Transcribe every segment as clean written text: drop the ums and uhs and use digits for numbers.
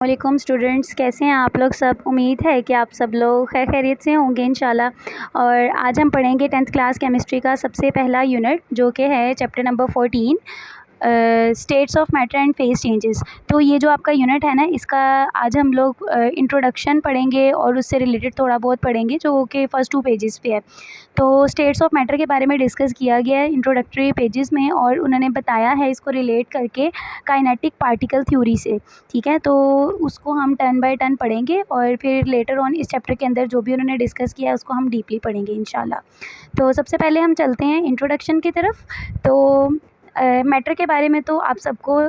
वालेकुम स्टूडेंट्स, कैसे हैं आप लोग सब। उम्मीद है कि आप सब लोग खैर खैरियत से होंगे इंशाल्लाह। और आज हम पढ़ेंगे 10th क्लास केमिस्ट्री का सबसे पहला यूनिट जो कि है chapter number 14 states of matter and phase changes. तो ये जो आपका यूनिट है ना, इसका आज हम लोग इंट्रोडक्शन पढ़ेंगे और उससे रिलेटेड थोड़ा बहुत पढ़ेंगे जो कि फ़र्स्ट 2 पेजेस पे है। तो स्टेट्स ऑफ मैटर के बारे में डिस्कस किया गया है इंट्रोडक्टरी पेजेस में, और उन्होंने बताया है इसको रिलेट करके काइनेटिक पार्टिकल थ्योरी से। ठीक है, तो उसको हम टर्न बाय टर्न पढ़ेंगे और फिर लेटर ऑन इस चैप्टर के अंदर जो भी उन्होंने डिस्कस किया है उसको हम डीपली पढ़ेंगे इंशाल्लाह। तो सबसे पहले हम चलते हैं इंट्रोडक्शन की तरफ। तो मैटर के बारे में तो आप सबको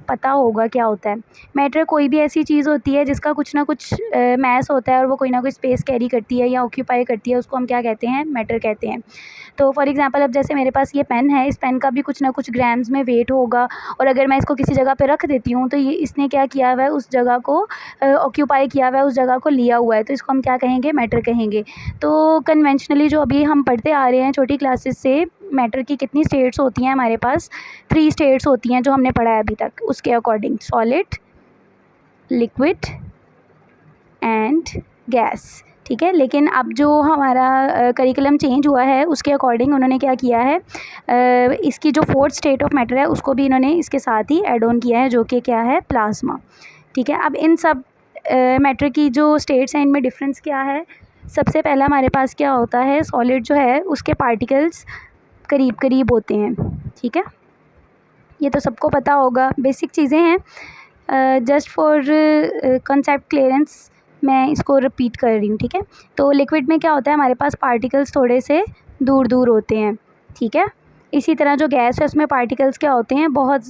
पता होगा क्या होता है। मैटर कोई भी ऐसी चीज़ होती है जिसका कुछ ना कुछ मास होता है और वो कोई ना कोई स्पेस कैरी करती है या ऑक्यूपाई करती है, उसको हम क्या कहते हैं, मैटर कहते हैं। तो फॉर एग्जांपल अब जैसे मेरे पास ये पेन है, इस पेन का भी कुछ ना कुछ ग्राम्स में वेट होगा, और अगर मैं इसको किसी जगह पे रख देती हूँ तो ये इसने क्या किया हुआ है, उस जगह को ऑक्यूपाई किया हुआ है, उस जगह को लिया हुआ है, तो इसको हम क्या कहेंगे, मैटर कहेंगे। तो कन्वेंशनली जो अभी हम पढ़ते आ रहे हैं छोटी क्लासेस से, मैटर की कितनी स्टेट्स होती हैं हमारे पास, 3 स्टेट्स होती हैं जो हमने पढ़ा है अभी तक, उसके according solid, liquid and gas. ठीक है, लेकिन अब जो हमारा करिकुलम चेंज हुआ है उसके अकॉर्डिंग उन्होंने क्या किया है, इसकी जो 4th स्टेट ऑफ मैटर है उसको भी इन्होंने इसके साथ ही ऐड ऑन किया है, जो कि क्या है, प्लाज्मा। ठीक है, अब इन सब मैटर की जो स्टेट्स हैं इनमें डिफरेंस क्या है। सबसे पहला हमारे पास क्या होता है, सॉलिड जो है उसके पार्टिकल्स करीब करीब होते हैं। ठीक है, ये तो सबको पता होगा, बेसिक चीज़ें हैं। जस्ट फॉर कंसेप्ट क्लियरेंस मैं इसको रिपीट कर रही हूँ। ठीक है, तो लिक्विड में क्या होता है, हमारे पास पार्टिकल्स थोड़े से दूर दूर होते हैं। ठीक है, इसी तरह जो गैस है उसमें पार्टिकल्स क्या होते हैं, बहुत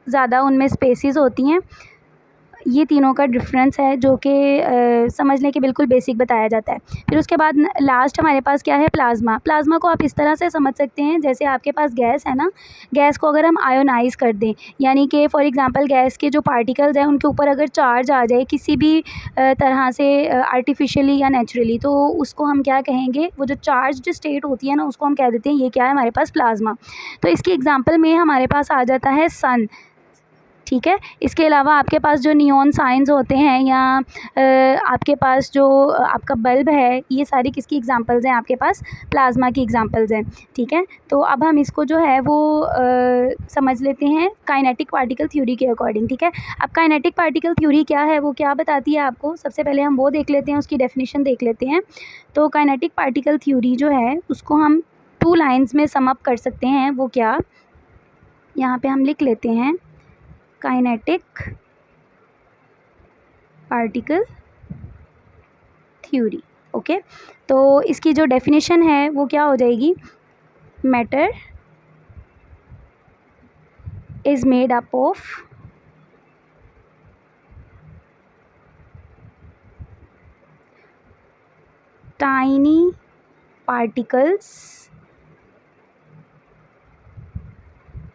ज़्यादा उनमें स्पेसिस होती हैं। ये तीनों का डिफरेंस है जो कि समझने के बिल्कुल बेसिक बताया जाता है। फिर उसके बाद लास्ट हमारे पास क्या है, प्लाज्मा। प्लाज्मा को आप इस तरह से समझ सकते हैं, जैसे आपके पास गैस है ना, गैस को अगर हम आयोनाइज़ कर दें, यानी कि फॉर एग्जांपल गैस के जो पार्टिकल्स हैं उनके ऊपर अगर चार्ज आ जाए किसी भी तरह से, आर्टिफिशियली या नेचुरली, तो उसको हम क्या कहेंगे, वो जो चार्ज्ड स्टेट होती है ना उसको हम कह देते हैं ये क्या है, हमारे पास प्लाज्मा। तो इसकी एग्जाम्पल में हमारे पास आ जाता है सन। ठीक है, इसके अलावा आपके पास जो नियॉन साइंस होते हैं या आपके पास जो आपका बल्ब है, ये सारी किसकी एग्जांपल्स हैं, आपके पास प्लाज्मा की एग्जांपल्स हैं। ठीक है, तो अब हम इसको जो है वो समझ लेते हैं काइनेटिक पार्टिकल थ्योरी के अकॉर्डिंग। ठीक है, अब काइनेटिक पार्टिकल थ्योरी क्या है, वो क्या बताती है आपको, सबसे पहले हम वो देख लेते हैं, उसकी डेफिनेशन देख लेते हैं। तो काइनेटिक पार्टिकल थ्योरी जो है उसको हम 2 लाइन्स में सम अप कर सकते हैं। वो क्या, यहाँ पे हम लिख लेते हैं, काइनेटिक पार्टिकल थ्योरी। ओके, तो इसकी जो डेफिनेशन है वो क्या हो जाएगी, matter is made up of tiny particles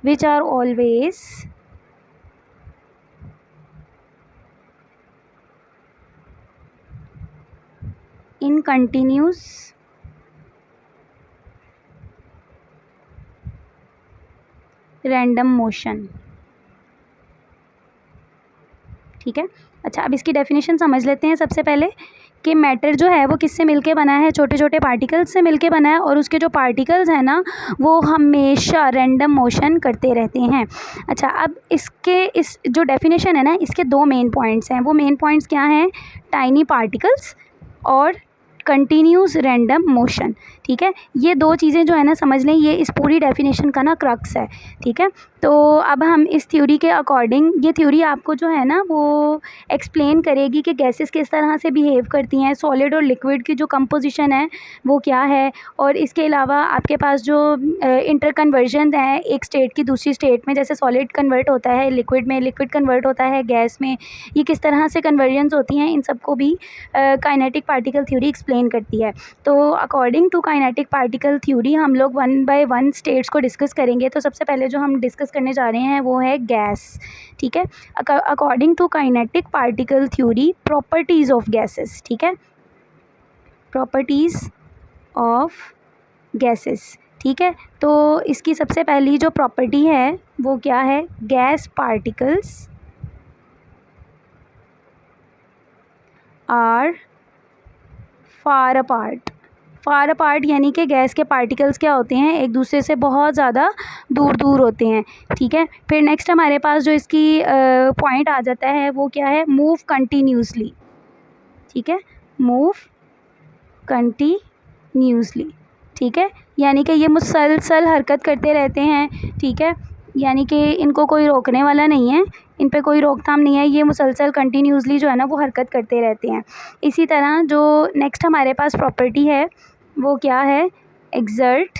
which are always in continuous random motion। ठीक है, अच्छा अब इसकी डेफिनेशन समझ लेते हैं सबसे पहले कि मैटर जो है वो किससे मिलके बना है, छोटे छोटे पार्टिकल्स से मिलके बना है, और उसके जो पार्टिकल्स हैं ना वो हमेशा रैंडम मोशन करते रहते हैं। अच्छा, अब इसके इस जो डेफिनेशन है ना, इसके 2 मेन पॉइंट्स हैं। वो मेन पॉइंट्स क्या हैं, टाइनी पार्टिकल्स और कंटिन्यूस रैंडम मोशन। ठीक है, ये 2 चीज़ें जो है ना, समझ लें, ये इस पूरी डेफिनेशन का ना क्रक्स है। ठीक है, तो अब हम इस थ्योरी के अकॉर्डिंग, ये थ्योरी आपको जो है ना वो एक्सप्लेन करेगी कि गैसेस किस तरह से बिहेव करती हैं, सॉलिड और लिक्विड की जो कंपोजिशन है वो क्या है, और इसके अलावा आपके पास जो इंटर कन्वर्जन है एक स्टेट की दूसरी स्टेट में, जैसे सॉलिड कन्वर्ट होता है लिक्विड में, लिक्विड कन्वर्ट होता है गैस में, ये किस तरह से कन्वर्जन्स होती हैं, इन सबको भी काइनेटिक पार्टिकल थ्योरी एक्सप्लेन करती है। तो according to kinetic particle theory हम लोग 1 बाय 1 स्टेट्स को डिस्कस करेंगे। तो सबसे पहले जो हम डिस्कस करने जा रहे हैं वो है गैस। ठीक है, according to kinetic particle theory, properties of gases. ठीक है, प्रॉपर्टीज़ ऑफ गैसेस। ठीक है, तो इसकी सबसे पहली जो प्रॉपर्टी है वो क्या है, gas particles are far apart. Far apart यानी कि गैस के पार्टिकल्स क्या होते हैं, एक दूसरे से बहुत ज़्यादा दूर दूर होते हैं, ठीक है। फिर नेक्स्ट हमारे पास जो इसकी पॉइंट आ जाता है वो क्या है, मूव कंटिन्यूसली, ठीक है, मूव कंटिन्यूसली, ठीक है, यानी कि ये मुसलसल हरकत करते रहते हैं, ठीक है, यानी कि इनको कोई रोकने वाला नहीं है, इन पे कोई रोकथाम नहीं है, ये मुसलसल कंटिन्यूसली जो है ना वो हरकत करते रहते हैं। इसी तरह जो नेक्स्ट हमारे पास प्रॉपर्टी है वो क्या है, एक्सर्ट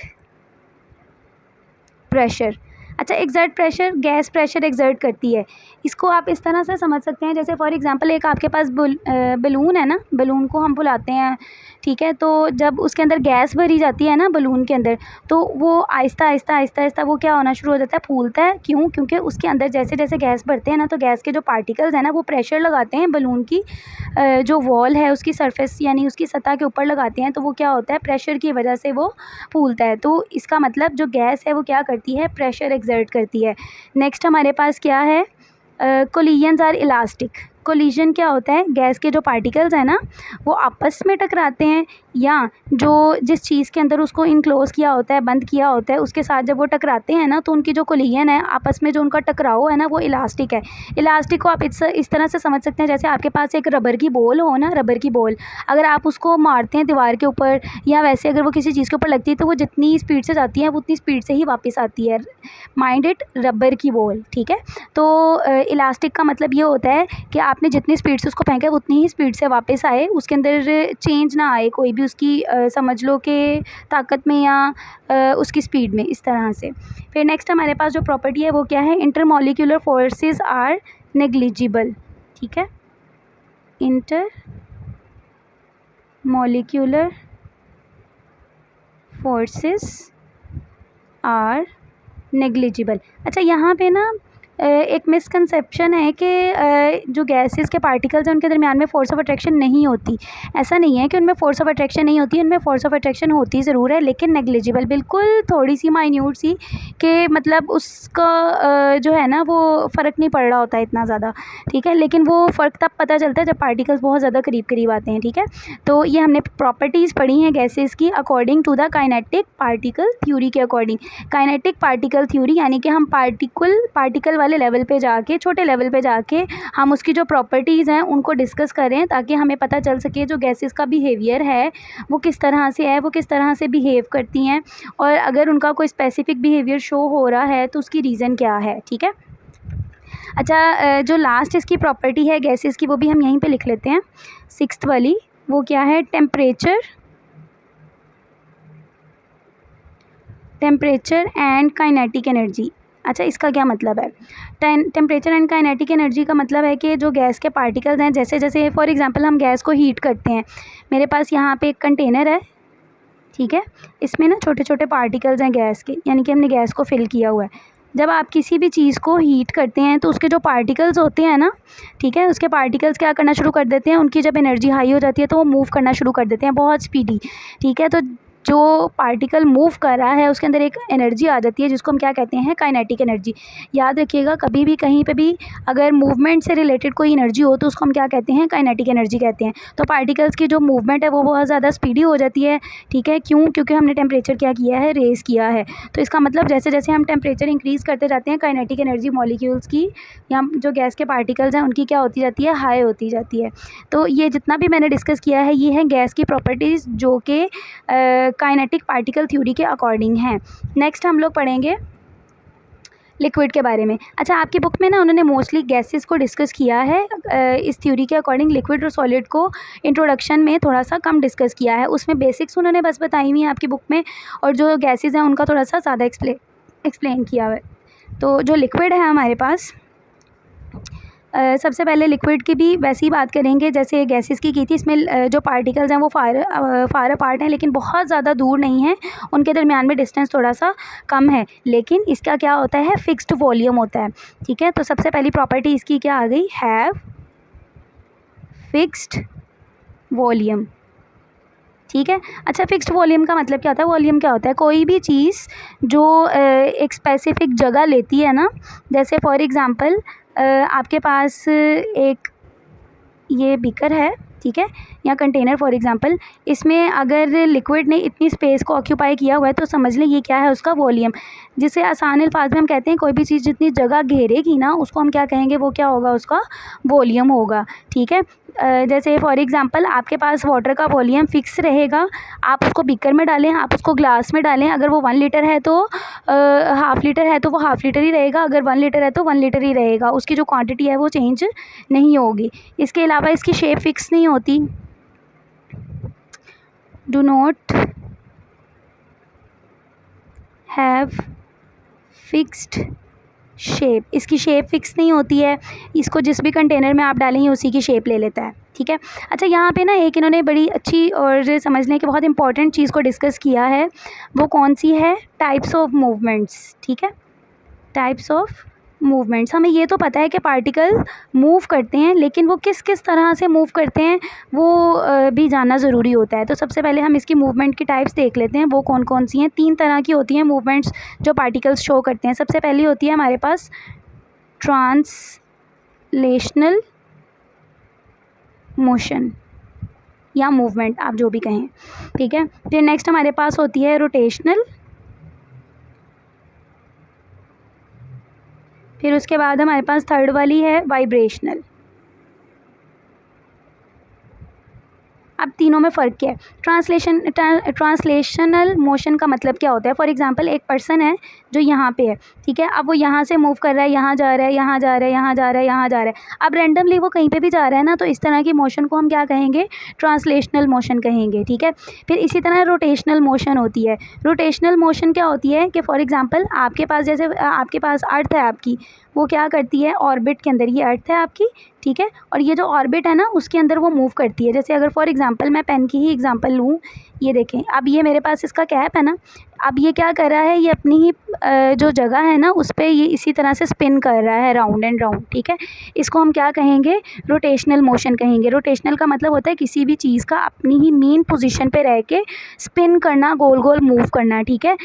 प्रेशर। अच्छा, exert pressure, gas pressure exert करती है। इसको आप इस तरह से समझ सकते हैं, जैसे फॉर एग्जांपल एक आपके पास बलून है ना, बलून को हम फुलाते हैं, ठीक है, तो जब उसके अंदर गैस भरी जाती है ना बलून के अंदर, तो वो आहिस्ता आहिस्ता आहिस्ता आहिस्ता वो क्या होना शुरू हो जाता है, फूलता है। क्यों? क्योंकि उसके अंदर जैसे जैसे गैस भरते हैं ना, तो गैस के जो पार्टिकल्स हैं ना वो प्रेशर लगाते हैं बलून की जो वॉल है उसकी सरफेस यानी उसकी सतह के ऊपर लगाते हैं, तो वो क्या होता है, प्रेशर की वजह से वो फूलता है। तो इसका मतलब जो गैस है वो क्या करती है, प्रेशर एक्सर्ट करती है। नेक्स्ट हमारे पास क्या है, कोलिजन्स आर इलास्टिक। कोलिजन क्या होता है, गैस के जो पार्टिकल्स हैं ना वो आपस में टकराते हैं, या जो जिस चीज़ के अंदर उसको इनक्लोज़ किया होता है, बंद किया होता है, उसके साथ जब वो टकराते हैं ना, तो उनकी जो कोलिजन है आपस में जो उनका टकराव है ना वो इलास्टिक है। इलास्टिक को आप इस तरह से समझ सकते हैं, जैसे आपके पास एक रबर की बॉल हो ना, रबर की बॉल अगर आप उसको मारते हैं दीवार के ऊपर, या वैसे अगर वो किसी चीज़ के ऊपर लगती है, तो वो जितनी स्पीड से जाती है वो उतनी स्पीड से ही वापस आती है। माइंड इट, रबर की बॉल, ठीक है। तो इलास्टिक का मतलब ये होता है कि आपने जितनी स्पीड से उसको फेंका है उतनी ही स्पीड से वापस आए, उसके अंदर चेंज ना आए कोई भी उसकी समझ लो कि ताकत में या उसकी स्पीड में, इस तरह से। फिर नेक्स्ट हमारे पास जो प्रॉपर्टी है वो क्या है, इंटरमॉलिक्यूलर फोर्सेस आर नेग्लिजिबल, ठीक है, intermolecular forces are negligible. अच्छा, यहाँ पे ना एक मिसकंसेप्शन है कि जो गैसेस के पार्टिकल्स हैं उनके दरमियान में फ़ोर्स ऑफ अट्रैक्शन नहीं होती। ऐसा नहीं है कि उनमें फ़ोर्स ऑफ अट्रैक्शन नहीं होती, उनमें फ़ोर्स ऑफ अट्रैक्शन होती ज़रूर है, लेकिन नेग्लिजिबल, बिल्कुल थोड़ी सी माइन्यूट सी, कि मतलब उसका जो है ना वो फ़र्क नहीं पड़ रहा होता है इतना ज़्यादा, ठीक है, लेकिन वो फ़र्क तब पता चलता है जब पार्टिकल्स बहुत ज़्यादा करीब करीब आते हैं, ठीक है। तो ये हमने प्रॉपर्टीज़ पढ़ी हैं गैसेस की according to the kinetic particle theory के अकॉर्डिंग। काइनेटिक पार्टिकल थ्योरी यानी कि हम पार्टिकल वाले लेवल पे जाके, छोटे लेवल पे जाके हम उसकी जो प्रॉपर्टीज़ हैं उनको डिस्कस करें, ताकि हमें पता चल सके जो गैसेस का बिहेवियर है वो किस तरह से है, वो किस तरह से बिहेव करती हैं, और अगर उनका कोई स्पेसिफिक बिहेवियर शो हो रहा है तो उसकी रीज़न क्या है, ठीक है। अच्छा, जो लास्ट इसकी प्रॉपर्टी है गैसेस की वो भी हम यहीं पे लिख लेते हैं, सिक्स्थ वाली, वो क्या है, टेम्परेचर एंड काइनेटिक एनर्जी। अच्छा, इसका क्या मतलब है, टेम्परेचर एंड काइनेटिक एनर्जी का मतलब है कि जो गैस के पार्टिकल्स हैं, जैसे जैसे फॉर एग्जांपल हम गैस को हीट करते हैं, मेरे पास यहाँ पे एक कंटेनर है, ठीक है, इसमें ना छोटे छोटे पार्टिकल्स हैं गैस के, यानी कि हमने गैस को फिल किया हुआ है। जब आप किसी भी चीज़ को हीट करते हैं तो उसके जो पार्टिकल्स होते हैं ना, ठीक है, उसके पार्टिकल्स क्या करना शुरू कर देते हैं, उनकी जब एनर्जी हाई हो जाती है तो वो मूव करना शुरू कर देते हैं बहुत स्पीडी, ठीक है। तो जो पार्टिकल मूव कर रहा है उसके अंदर एक एनर्जी आ जाती है जिसको हम क्या कहते हैं, काइनेटिक एनर्जी। याद रखिएगा, कभी भी कहीं पे भी अगर मूवमेंट से रिलेटेड कोई एनर्जी हो तो उसको हम क्या कहते हैं, काइनेटिक एनर्जी कहते हैं। तो पार्टिकल्स की जो मूवमेंट है वो बहुत ज़्यादा स्पीडी हो जाती है, ठीक है, क्यों? क्योंकि हमने टेम्परेचर क्या किया है, रेज़ किया है। तो इसका मतलब जैसे जैसे हम टेम्परेचर इंक्रीज़ करते जाते हैं, काइनेटिक एनर्जी मॉलिक्यूल्स की या जो गैस के पार्टिकल्स हैं उनकी क्या होती जाती है, हाई होती जाती है। तो ये जितना भी मैंने डिस्कस किया है ये है गैस की प्रॉपर्टीज़ जो कि काइनेटिक पार्टिकल थ्योरी के अकॉर्डिंग हैं। नेक्स्ट हम लोग पढ़ेंगे लिक्विड के बारे में। अच्छा, आपकी बुक में ना उन्होंने मोस्टली गैसेस को डिस्कस किया है, इस थ्योरी के अकॉर्डिंग लिक्विड और सॉलिड को इंट्रोडक्शन में थोड़ा सा कम डिस्कस किया है, उसमें बेसिक्स उन्होंने बस बताई हुई हैं आपकी बुक में, और जो गैसेस हैं उनका थोड़ा सा ज़्यादा एक्सप्लेन किया हुआ है। तो जो लिक्विड है हमारे पास, सबसे पहले लिक्विड की भी वैसे ही बात करेंगे जैसे गैसेस की थी। इसमें जो पार्टिकल्स हैं वो फार अपार्ट हैं, लेकिन बहुत ज़्यादा दूर नहीं हैं, उनके दरमियान में डिस्टेंस थोड़ा सा कम है, लेकिन इसका क्या होता है, फिक्स्ड वॉल्यूम होता है, ठीक है। तो सबसे पहली प्रॉपर्टी इसकी क्या आ गई, हैव फिक्स्ड वॉल्यूम, ठीक है। अच्छा, फिक्स्ड वॉल्यूम का मतलब क्या होता है, वॉल्यूम क्या होता है, कोई भी चीज़ जो एक स्पेसिफिक जगह लेती है ना, जैसे फॉर एग्ज़ाम्पल आपके पास एक ये बीकर है, ठीक है, या कंटेनर फॉर एग्जांपल, इसमें अगर लिक्विड ने इतनी स्पेस को ऑक्यूपाई किया हुआ है तो समझ लें ये क्या है, उसका वॉल्यूम, जिसे आसान अल्फाज में हम कहते हैं कोई भी चीज़ जितनी जगह घेरेगी ना उसको हम क्या कहेंगे, वो क्या होगा, उसका वॉल्यूम होगा। ठीक है, जैसे फॉर एग्जांपल आपके पास वाटर का वॉल्यूम फ़िक्स रहेगा, आप उसको बीकर में डालें, आप उसको ग्लास में डालें, अगर वो 1 लीटर है तो हाफ़ लीटर है तो वो हाफ़ लीटर ही रहेगा, अगर 1 लीटर है तो 1 लीटर ही रहेगा, उसकी जो क्वांटिटी है वो चेंज नहीं होगी। इसके अलावा इसकी शेप फिक्स नहीं होती, do not have fixed shape, इसकी शेप फिक्स नहीं होती है, इसको जिस भी कंटेनर में आप डालेंगे उसी की शेप ले लेता है। ठीक है, अच्छा यहाँ पे ना एक इन्होंने बड़ी अच्छी और समझने की बहुत इंपॉर्टेंट चीज़ को डिस्कस किया है, वो कौन सी है, टाइप्स ऑफ मूवमेंट्स। ठीक है, टाइप्स ऑफ मूवमेंट्स, हमें ये तो पता है कि पार्टिकल मूव करते हैं, लेकिन वो किस किस तरह से मूव करते हैं वो भी जानना ज़रूरी होता है। तो सबसे पहले हम इसकी मूवमेंट की टाइप्स देख लेते हैं, वो कौन कौन सी हैं। 3 तरह की होती हैं मूवमेंट्स जो पार्टिकल्स शो करते हैं। सबसे पहली होती है हमारे पास ट्रांसलेशनल मोशन या मूवमेंट, आप जो भी कहें। ठीक है, फिर नेक्स्ट हमारे पास होती है रोटेशनल, फिर उसके बाद हमारे पास थर्ड वाली है वाइब्रेशनल। अब तीनों में फ़र्क क्या है। ट्रांसलेशनल मोशन का मतलब क्या होता है, फॉर एग्जांपल एक पर्सन है जो यहाँ पे है, ठीक है, अब वो यहाँ से मूव कर रहा है, यहाँ जा रहा है, यहाँ जा रहा है, यहाँ जा रहा है, यहाँ जा रहा है, अब रैंडमली वो कहीं पे भी जा रहा है ना, तो इस तरह की मोशन को हम क्या कहेंगे, ट्रांसलेशनल मोशन कहेंगे। ठीक है, फिर इसी तरह रोटेशनल मोशन होती है। रोटेशनल मोशन क्या होती है कि फॉर एग्ज़ाम्पल आपके पास, जैसे आपके पास अर्थ है आपकी, वो क्या करती है, ऑर्बिट के अंदर, ये अर्थ है आपकी, ठीक है, और ये जो ऑर्बिट है ना उसके अंदर वो मूव करती है। जैसे अगर फॉर एग्जांपल मैं पेन की ही एग्जांपल लूँ, ये देखें, अब ये मेरे पास इसका कैप है ना, अब ये क्या कर रहा है, ये अपनी ही जो जगह है ना उस पर ये इसी तरह से स्पिन कर रहा है राउंड एंड राउंड। ठीक है, इसको हम क्या कहेंगे, रोटेशनल मोशन कहेंगे। रोटेशनल का मतलब होता है किसी भी चीज़ का अपनी ही मेन पोजीशन पे रह के स्पिन करना, गोल गोल मूव करना। ठीक है,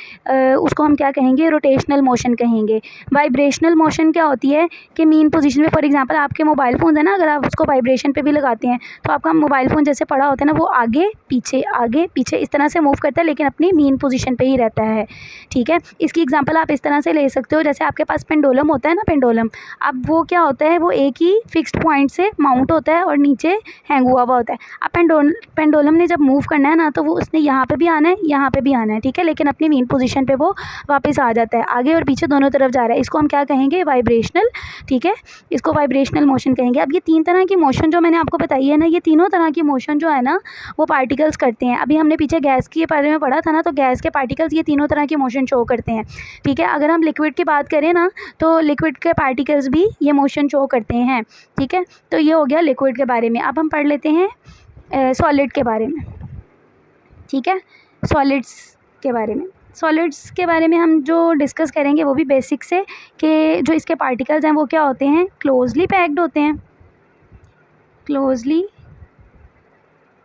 उसको हम क्या कहेंगे, रोटेशनल मोशन कहेंगे। वाइब्रेशनल मोशन क्या होती है कि मेन पोजीशन पे, फॉर एग्जांपल आपके मोबाइल फ़ोन है ना, अगर आप उसको वाइब्रेशन पे भी लगाते हैं तो आपका मोबाइल फ़ोन जैसे पड़ा होता है ना, वो आगे पीछे इस तरह से मूव करता है, लेकिन अपनी मेन पोजीशन पे ही रहता है। ठीक है, इसकी एग्जांपल आप इस तरह से ले सकते हो, जैसे आपके पास पेंडुलम होता है ना, पेंडुलम, अब वो क्या होता है, वो एक ही फिक्स्ड पॉइंट से माउंट होता है और नीचे हैंग हुआ होता है। अब पेंडुलम ने जब मूव करना है ना, तो वो उसने यहाँ पे भी आना है, यहाँ पे भी आना है, ठीक है, लेकिन अपनी मेन पोजीशन पे वो वापस आ जाता है, आगे और पीछे दोनों तरफ जा रहा है। इसको हम क्या कहेंगे, वाइब्रेशनल। ठीक है, इसको वाइब्रेशनल मोशन कहेंगे। अब ये 3 तरह की मोशन जो मैंने आपको बताई है ना, ये तीनों तरह की मोशन जो है ना वो पार्टिकल्स करते हैं। अभी हमने पीछे गैस के बारे में पढ़ा था ना, तो गैस के पार्टिकल्स ये तीनों तरह की मोशन शो करते हैं। ठीक है, अगर हम लिक्विड की बात करें ना, तो लिक्विड के पार्टिकल्स भी ये मोशन शो करते हैं। ठीक है, तो ये हो गया लिक्विड के बारे में। अब हम पढ़ लेते हैं सॉलिड के बारे में। ठीक है, सॉलिड्स के बारे में, सॉलिड्स के बारे में हम जो डिस्कस करेंगे वो भी बेसिक से, कि जो इसके पार्टिकल्स हैं वो क्या होते हैं, क्लोजली पैक्ड होते हैं, क्लोजली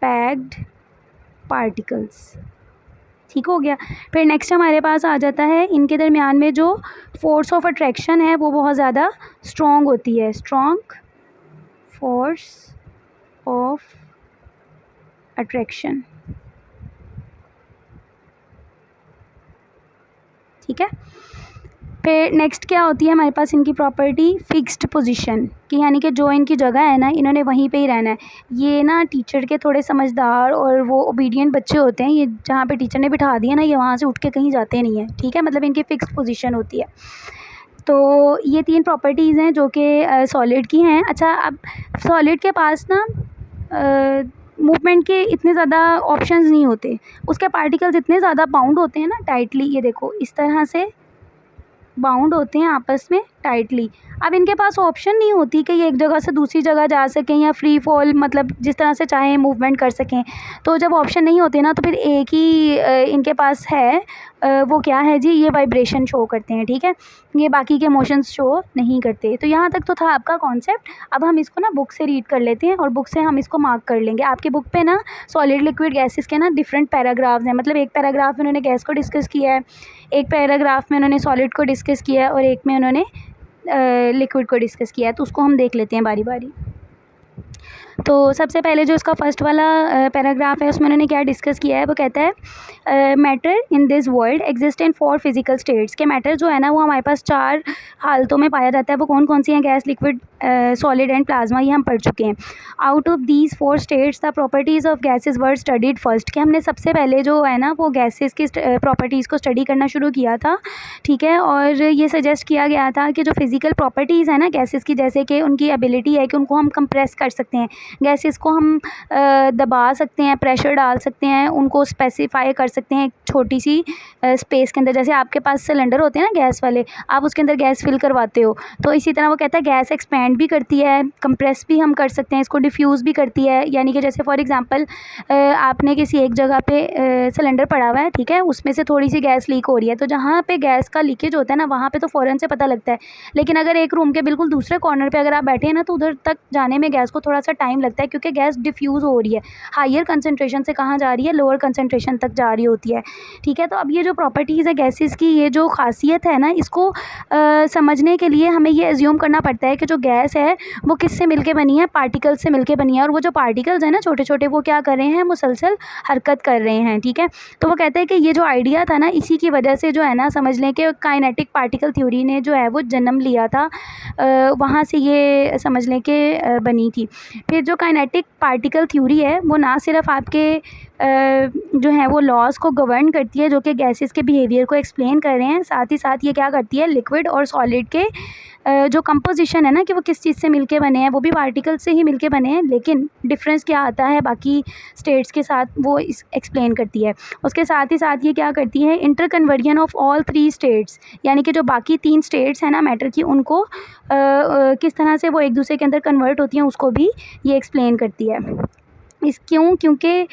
पैक्ड पार्टिकल्स। ठीक हो गया। फिर नेक्स्ट हमारे पास आ जाता है, इनके दरमियान में जो फोर्स ऑफ अट्रैक्शन है वो बहुत ज़्यादा स्ट्रॉन्ग होती है, स्ट्रॉन्ग फोर्स ऑफ अट्रैक्शन। ठीक है, फिर नेक्स्ट क्या होती है हमारे पास इनकी प्रॉपर्टी, फिक्स्ड पोजीशन, कि यानी कि जो इनकी जगह है ना, इन्होंने वहीं पे ही रहना है। ये ना टीचर के थोड़े समझदार और वो ओबीडियंट बच्चे होते हैं, ये जहाँ पे टीचर ने बिठा दिया ना, ये वहाँ से उठ के कहीं जाते नहीं हैं। ठीक है, मतलब इनकी फिक्स्ड पोजीशन होती है। तो ये 3 प्रॉपर्टीज़ हैं जो कि सॉलिड की हैं। अच्छा, अब सॉलिड के पास ना मूवमेंट के इतने ज़्यादा ऑप्शंस नहीं होते, उसके पार्टिकल्स इतने ज़्यादा बाउंड होते हैं ना टाइटली, ये देखो इस तरह से बाउंड होते हैं आपस में टाइटली। अब इनके पास ऑप्शन नहीं होती कि ये एक जगह से दूसरी जगह जा सकें या फ्री फॉल, मतलब जिस तरह से चाहें मूवमेंट कर सकें। तो जब ऑप्शन नहीं होते ना, तो फिर एक ही इनके पास है, वो क्या है जी, ये वाइब्रेशन शो करते हैं। ठीक है, ये बाकी के मोशंस शो नहीं करते। तो यहाँ तक तो था आपका कॉन्सेप्ट। अब हम इसको ना बुक से रीड कर लेते हैं और बुक से हम इसको मार्क कर लेंगे। आपकी बुक पे ना सॉलिड लिक्विड गैसेस के ना डिफरेंट पैराग्राफ्स हैं, मतलब एक पैराग्राफ में उन्होंने गैस को डिस्कस किया है, एक पैराग्राफ में उन्होंने सॉलिड को डिस्कस किया है और एक में उन्होंने लिक्विड को डिस्कस किया है। तो उसको हम देख लेते हैं बारी बारी। तो सबसे पहले जो इसका फर्स्ट वाला पैराग्राफ है उसमें उन्होंने क्या डिस्कस किया है, वो कहता है matter in this world exist in 4 physical states, के मैटर जो है ना वो हमारे पास 4 हालतों में पाया जाता है। वो कौन कौन सी हैं? Gas, liquid, solid and plasma, ये हम पढ़ चुके हैं। Out of these 4 states the properties of gases were studied first, कि हमने सबसे पहले जो है ना वो गैसेस की प्रॉपर्टीज़ को स्टडी करना शुरू किया था, ठीक है। और ये सजेस्ट किया गया था कि जो फिज़िकल प्रॉपर्टीज़ है ना गैसेस की, जैसे कि उनकी एबिलिटी है कि उनको हम कंप्रेस कर सकते हैं, गैसेस को हम दबा सकते हैं, प्रेशर डाल सकते हैं, उनको स्पेसिफाई कर सकते हैं एक छोटी सी स्पेस के अंदर। जैसे आपके पास सिलेंडर होते हैं ना गैस वाले, आप उसके अंदर गैस फिल करवाते हो, तो इसी तरह वो कहता है गैस एक्सपैंड भी करती है, कंप्रेस भी हम कर सकते हैं, इसको डिफ्यूज़ भी करती है। यानी कि जैसे फॉर एग्जांपल आपने किसी एक जगह पे सिलेंडर पड़ा हुआ है, ठीक है, उसमें से थोड़ी सी गैस लीक हो रही है, तो जहाँ पे गैस का लीकेज होता है ना वहाँ पे तो फ़ौरन से पता लगता है, लेकिन अगर एक रूम के बिल्कुल दूसरे कॉर्नर पे अगर आप बैठे हैं ना तो उधर तक जाने में गैस को थोड़ा सा टाइम लगता है, क्योंकि गैस डिफ्यूज़ हो रही है, हायर कंसनट्रेशन से कहाँ जा रही है, लोअर कंसनट्रेशन तक जा रही होती है, ठीक है। तो अब ये जो प्रॉपर्टीज़ है गैसेस की, ये जो खासियत है ना, इसको समझने के लिए हमें ये एज्यूम करना पड़ता है कि जो गैस है वो किससे मिलके बनी है? पार्टिकल्स से मिलके बनी है, और वो जो पार्टिकल्स हैं ना छोटे छोटे, वो क्या कर रहे हैं? मुसलसल हरकत कर रहे हैं, ठीक है। तो वो कहते हैं कि ये जो आइडिया था ना, इसी की वजह से जो है ना, समझ लें कि काइनेटिक पार्टिकल थ्योरी ने जो है वो जन्म लिया था, वहाँ से ये समझ लें कि बनी थी। फिर जो काइनेटिक पार्टिकल थ्योरी है वो ना सिर्फ आपके जो है वो लॉज को गवर्न करती है जो कि गैसेस के बिहेवियर को एक्सप्लेन कर रहे हैं, साथ ही साथ ये क्या करती है? लिक्विड और सॉलिड के जो कंपोजिशन है ना कि वो किस चीज़ से मिलके बने हैं, वो भी पार्टिकल से ही मिलके बने हैं, लेकिन डिफरेंस क्या आता है बाकी स्टेट्स के साथ, वो इस एक्सप्लेन करती है। उसके साथ ही साथ ये क्या करती है? Inter conversion of all 3 states, यानी कि जो बाकी 3 स्टेट्स हैं ना मैटर की, उनको किस तरह से वो एक दूसरे के अंदर कन्वर्ट होती हैं, उसको भी ये एक्सप्लेन करती है। क्योंकि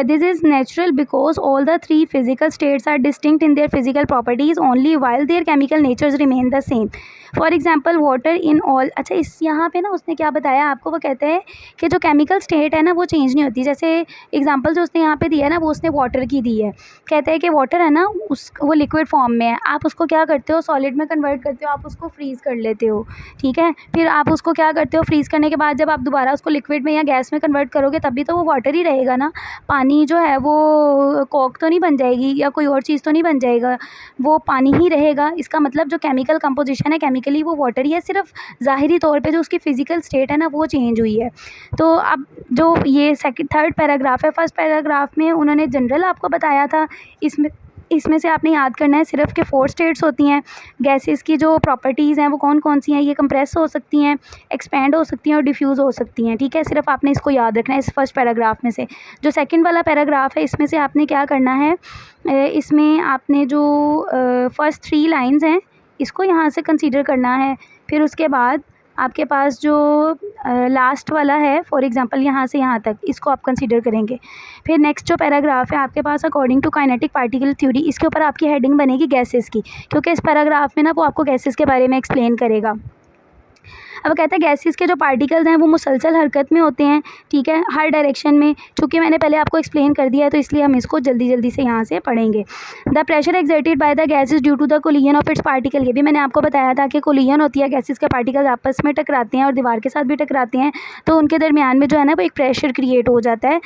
this is natural because all the 3 physical states are distinct in their physical properties only while their chemical natures remain the same. For example water in all, अच्छा इस यहाँ पे ना उसने क्या बताया आपको, वो कहते हैं कि जो केमिकल स्टेट है ना वो चेंज नहीं होती। जैसे एग्जांपल जो उसने यहाँ पे दिया है ना, वो उसने वाटर की दी है। कहते हैं कि वाटर है ना वो लिक्विड फॉर्म में है, आप उसको क्या करते हो? सॉलिड में कन्वर्ट करते हो, आप उसको फ्रीज़ कर लेते हो, ठीक है। फिर आप उसको क्या करते हो? फ्रीज़ करने के बाद जब आप दोबारा उसको लिक्विड में या गैस में कन्वर्ट करोगे तब भी तो वो वाटर ही रहेगा ना, पानी जो है वो कोक तो नहीं बन जाएगी या कोई और चीज़ तो नहीं बन जाएगा, वो पानी ही रहेगा। इसका मतलब जो केमिकल कंपोजिशन है केमिकली वो वाटर ही है, सिर्फ ज़ाहिरी तौर पे जो उसकी फ़िज़िकल स्टेट है ना वो चेंज हुई है। तो अब जो ये थर्ड पैराग्राफ है, फर्स्ट पैराग्राफ में उन्होंने जनरल आपको बताया था, इसमें से आपने याद करना है सिर्फ कि 4 स्टेट्स होती हैं। गैसेस की जो प्रॉपर्टीज़ हैं वो कौन कौन सी हैं? ये कंप्रेस हो सकती हैं, एक्सपैंड हो सकती हैं और डिफ्यूज़ हो सकती हैं, ठीक है। सिर्फ आपने इसको याद रखना है इस फर्स्ट पैराग्राफ में से। जो सेकंड वाला पैराग्राफ है इसमें से आपने क्या करना है, इसमें आपने जो फर्स्ट 3 लाइन्स हैं इसको यहाँ से कंसीडर करना है। फिर उसके बाद आपके पास जो लास्ट वाला है, फॉर एग्जांपल यहाँ से यहाँ तक, इसको आप कंसीडर करेंगे। फिर नेक्स्ट जो पैराग्राफ है आपके पास according to kinetic particle theory, इसके ऊपर आपकी हेडिंग बनेगी गैसेस की, क्योंकि इस पैराग्राफ में ना वो आपको गैसेस के बारे में एक्सप्लेन करेगा। अब कहते हैं गैसेस के जो पार्टिकल्स हैं वो मुसलसल हरकत में होते हैं, ठीक है, हर डायरेक्शन में। चूँकि मैंने पहले आपको एक्सप्लेन कर दिया है तो इसलिए हम इसको जल्दी जल्दी से यहाँ से पढ़ेंगे। The pressure exerted by the gases due to the collision of its particle, ये भी मैंने आपको बताया था कि कोलिजन होती है, गैसेस के पार्टिकल्स आपस में टकराते हैं और दीवार के साथ भी टकराते हैं, तो उनके दरमियान में जो है ना वो एक प्रेशर क्रिएट हो जाता है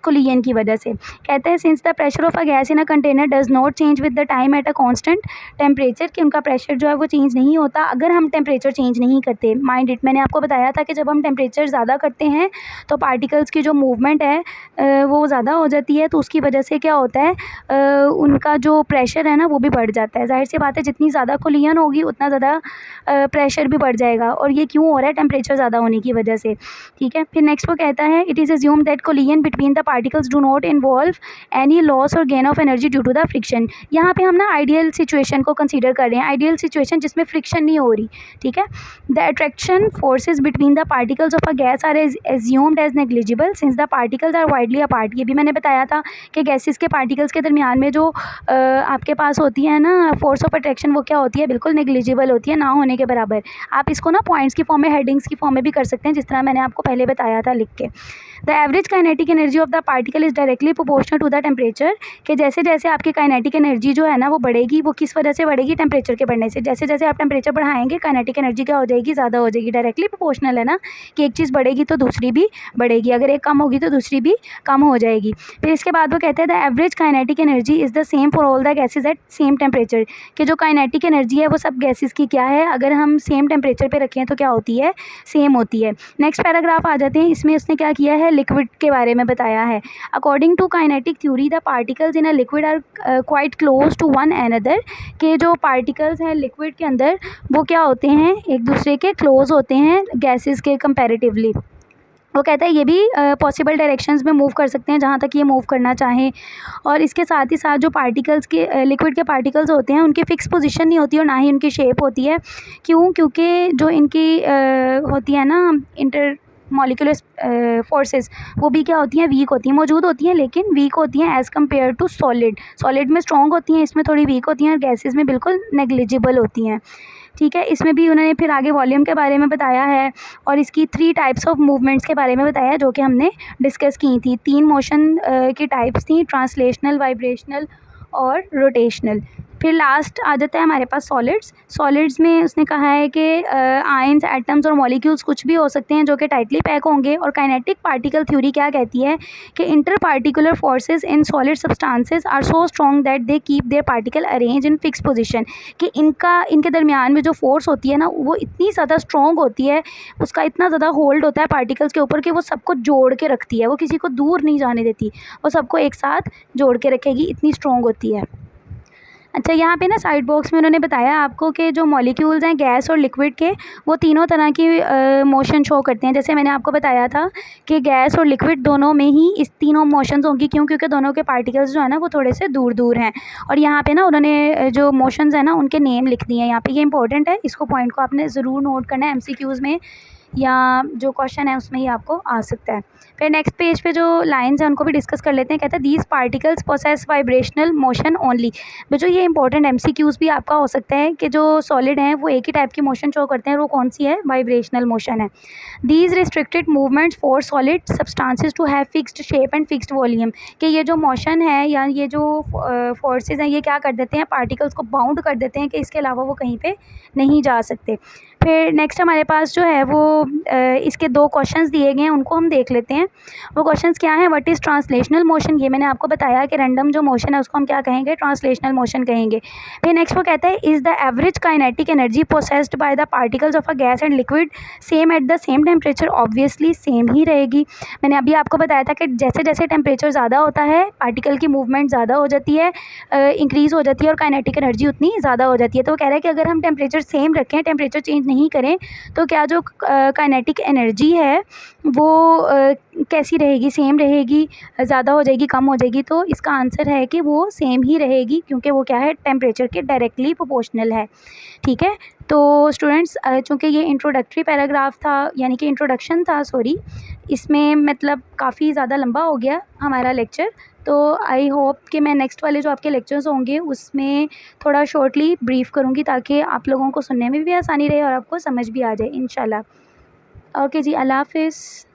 कोलिजन की वजह से। कहते हैं since the pressure of a gas in a container does not change with the time at a constant temperature, कि उनका प्रेशर जो है वो चेंज नहीं होता अगर हम टेम्परेचर चेंज नहीं करते। माइंड इट, मैंने आपको बताया था कि जब हम टेम्परेचर ज़्यादा करते हैं तो पार्टिकल्स की जो मूवमेंट है वो ज़्यादा हो जाती है, तो उसकी वजह से क्या होता है उनका जो प्रेशर है ना वो भी बढ़ जाता है। जाहिर सी बात है जितनी ज़्यादा कोलिजन होगी उतना ज़्यादा प्रेशर भी बढ़ जाएगा, और ये क्यों हो रहा है? टेम्परेचर ज़्यादा होने की वजह से, ठीक है। फिर नेक्स्ट वो कहता है it is assume that collision between the particles do not involve any loss और gain of energy due to the friction. यहाँ पे हम ना आइडियल सिचुएशन को कंसीडर कर रहे हैं, आइडियल सिचुएशन जिसमें फ्रिक्शन नहीं हो रही, ठीक है। The attraction forces between the particles of a gas are assumed as negligible since the particles are widely apart। ये भी मैंने बताया था कि गैसेस के पार्टिकल्स के दरमियान में जो आपके पास होती है ना फोर्स ऑफ अट्रैक्शन, वो क्या होती है? बिल्कुल नेग्लिजिबल होती है, ना होने के बराबर। आप इसको ना पॉइंट्स की फॉर्म में, हेडिंग्स की फॉर्म में भी कर सकते हैं, जिस तरह मैंने आपको पहले बताया था लिख के। The average kinetic energy of the particle is directly proportional to the temperature, कि जैसे जैसे आपकी काइनेटिक एनर्जी जो है ना वो बढ़ेगी, वो किस वजह से बढ़ेगी? टेम्परेचर के बढ़ने से। जैसे जैसे आप टेम्परेचर बढ़ाएंगे काइनेटिक एनर्जी क्या हो हो जाएगी, ज़्यादा हो जाएगी। डायरेक्टली प्रोपोर्शनल है ना कि एक चीज़ बढ़ेगी तो दूसरी भी बढ़ेगी, अगर एक कम होगी तो दूसरी भी कम हो जाएगी। फिर इसके बाद वो कहते हैं the average kinetic energy is the same for all the gases eight same temperature, कि जो काइनेटिक एनर्जी है वो सब गैसेज की क्या है, अगर हम सेम टेम्परेचर पे रखें तो क्या होती है, सेम होती है। नेक्स्ट पैराग्राफ आ जाते हैं, इसमें उसने क्या किया है, लिक्विड के बारे में बताया है। According to kinetic theory the particles in a liquid are quite close to one another, के जो पार्टिकल्स हैं लिक्विड के अंदर वो क्या होते हैं, एक दूसरे के क्लोज होते हैं गैसेस के कंपैरेटिवली। वो कहता है ये भी पॉसिबल डायरेक्शंस में मूव कर सकते हैं जहाँ तक ये मूव करना चाहें। और इसके साथ ही साथ जो पार्टिकल्स के लिक्विड के पार्टिकल्स होते हैं उनकी फ़िक्स पोजीशन नहीं होती और ना ही उनकी शेप होती है। क्यों? क्योंकि जो इनकी होती है ना इंटर मॉलिक्यूलर फोर्सेस, वो भी क्या होती हैं, वीक होती हैं, मौजूद होती हैं लेकिन वीक होती हैं as compare to solid. Solid में स्ट्रॉन्ग होती हैं, इसमें थोड़ी वीक होती हैं, और गैसेस में बिल्कुल नेग्लिजिबल होती हैं। ठीक है, इसमें भी उन्होंने फिर आगे वॉल्यूम के बारे में बताया है और इसकी 3 टाइप्स ऑफ मूवमेंट्स के बारे में बताया जो कि हमने डिस्कस की थी। 3 मोशन की टाइप्स थी, ट्रांसलेशनल, वाइब्रेशनल और रोटेशनल। फिर लास्ट आ जाता है हमारे पास सॉलिड्स। सॉलिड्स में उसने कहा है कि आयंस, एटम्स और मॉलिक्यूल्स कुछ भी हो सकते हैं जो कि टाइटली पैक होंगे। और काइनेटिक पार्टिकल थ्योरी क्या कहती है कि inter particular forces in solid substances are so strong that they keep their particle arrange in fix position, कि इनके दरमियान में जो फोर्स होती है ना वो इतनी ज़्यादा स्ट्रॉन्ग होती है, उसका इतना ज़्यादा होल्ड होता है पार्टिकल्स के ऊपर कि वो सबको जोड़ के रखती है, वो किसी को दूर नहीं जाने देती, वो सबको एक साथ जोड़ के रखेगी, इतनी स्ट्रॉन्ग होती है। अच्छा, यहाँ पे ना साइड बॉक्स में उन्होंने बताया आपको कि जो मॉलिक्यूल्स हैं गैस और लिक्विड के, वो तीनों तरह की मोशन शो करते हैं। जैसे मैंने आपको बताया था कि गैस और लिक्विड दोनों में ही इस तीनों मोशंस होंगी, क्यों? क्योंकि दोनों के पार्टिकल्स जो है ना वो थोड़े से दूर दूर हैं। और यहाँ पे ना उन्होंने जो मोशंस हैं ना उनके नेम लिख दिए हैं यहाँ पे, ये इंपॉर्टेंट है, इसको पॉइंट को आपने ज़रूर नोट करना है, MCQs में या जो क्वेश्चन है उसमें ही आपको आ सकता है। फिर नेक्स्ट पेज पे जो लाइंस हैं उनको भी डिस्कस कर लेते हैं। कहते हैं these particles possess vibrational motion only. बच्चों ये इंपॉर्टेंट MCQs भी आपका हो सकता है कि जो सॉलिड हैं वो एक ही टाइप की मोशन शो करते हैं, वो कौन सी है, वाइब्रेशनल मोशन है। These restricted movements for solid substances to have fixed shape and fixed volume, कि ये जो मोशन है या ये जो फोर्सेज हैं ये क्या कर देते हैं, पार्टिकल्स को बाउंड कर देते हैं कि इसके अलावा वो कहीं पे नहीं जा सकते। फिर नेक्स्ट हमारे पास जो है वो इसके 2 क्वेश्चंस दिए गए हैं, उनको हम देख लेते हैं। वो क्वेश्चंस क्या है, व्हाट इज़ ट्रांसलेशनल मोशन, ये मैंने आपको बताया कि रैंडम जो मोशन है उसको हम क्या कहेंगे, ट्रांसलेशनल मोशन कहेंगे। फिर नेक्स्ट वो कहता है is the average kinetic energy possessed by the particles of a gas and liquid same at the same temperature, obviously same ही रहेगी। मैंने अभी आपको बताया था कि जैसे जैसे टेम्परेचर ज़्यादा होता है पार्टिकल की मूवमेंट ज़्यादा हो जाती है, इंक्रीज़ हो जाती है और काइनेटिक एनर्जी उतनी ज़्यादा हो जाती है। तो वो कह रहा है कि अगर हम टेम्परेचर सेम रखें, टेम्परेचर चेंज नहीं करें, तो क्या जो काइनेटिक एनर्जी है वो कैसी रहेगी, सेम रहेगी, ज़्यादा हो जाएगी, कम हो जाएगी? तो इसका आंसर है कि वो सेम ही रहेगी, क्योंकि वो क्या है, टेम्परेचर के डायरेक्टली प्रोपोर्शनल है। ठीक है, तो स्टूडेंट्स चूँकि ये इंट्रोडक्टरी पैराग्राफ था, यानी कि इंट्रोडक्शन था, सॉरी, इसमें मतलब काफ़ी ज़्यादा लंबा हो गया हमारा लेक्चर। तो आई होप कि मैं नेक्स्ट वाले जो आपके लेक्चर्स होंगे उसमें थोड़ा शॉर्टली ब्रीफ करूँगी ताकि आप लोगों को सुनने में भी आसानी रहे और आपको समझ भी आ जाए इंशाल्लाह। ओके जी, अल्लाह हाफ़िज़।